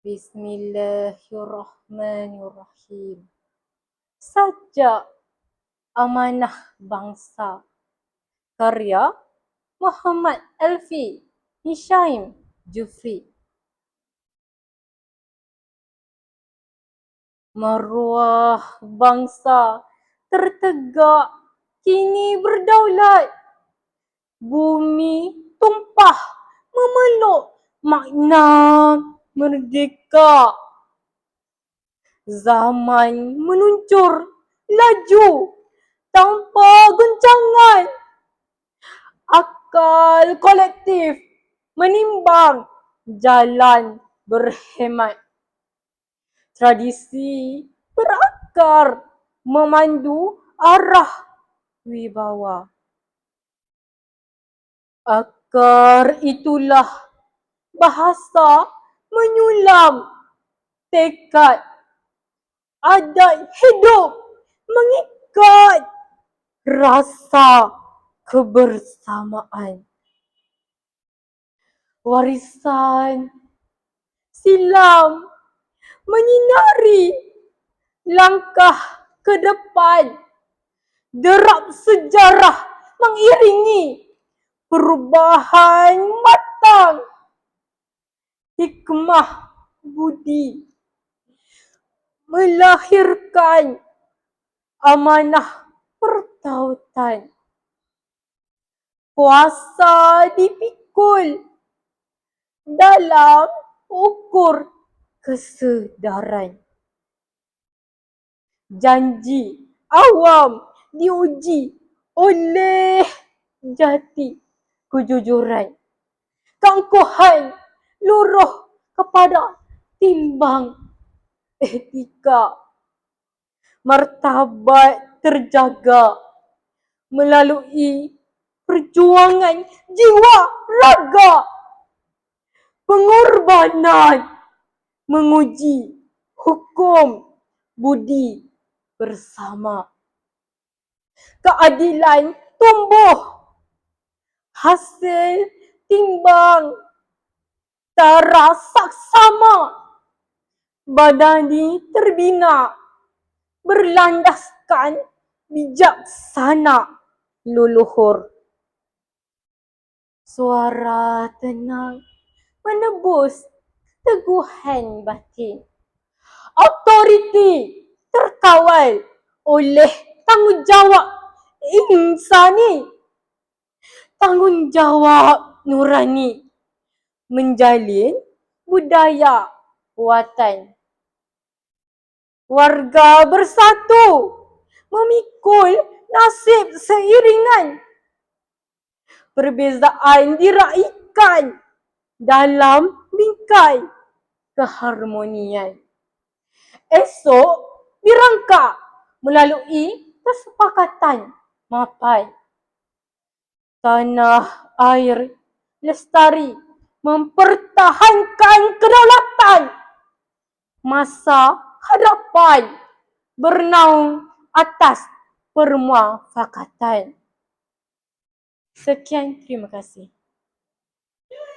Bismillahirrahmanirrahim. Sajak Amanah Bangsa. Karya Muhammad Elfi Hishaim Jufri. Maruah bangsa tertegak kini berdaulat. Bumi tumpah memeluk makna merdeka. Zaman meluncur laju tanpa guncangan. Akal kolektif menimbang jalan berhemat. Tradisi berakar memandu arah wibawa. Akar itulah bahasa menyulam tekad. Adat hidup mengikat rasa kebersamaan. Warisan silam menyinari langkah ke depan. Derap sejarah mengiringi perubahan matang. Hikmah budi melahirkan amanah pertautan. Kuasa dipikul dalam ukur kesedaran. Janji awam diuji oleh jati kejujuran. Keangkuhan luruh kepada timbang etika. Martabat terjaga melalui perjuangan jiwa raga. Pengorbanan menguji hukum budi bersama. Keadilan tumbuh hasil timbang tara saksama. Badani terbina berlandaskan bijaksana leluhur. Suara tenang menebus teguhan batin. Autoriti terkawal oleh tanggungjawab insani. Tanggungjawab nurani menjalin budaya watan. Warga bersatu memikul nasib seiringan. Perbezaan diraikan dalam bingkai keharmonian. Esok dirangka melalui kesepakatan mapai. Tanah air lestari mempertahankan kedaulatan. Masa hadapan bernaung atas permuafakatan. Sekian, terima kasih.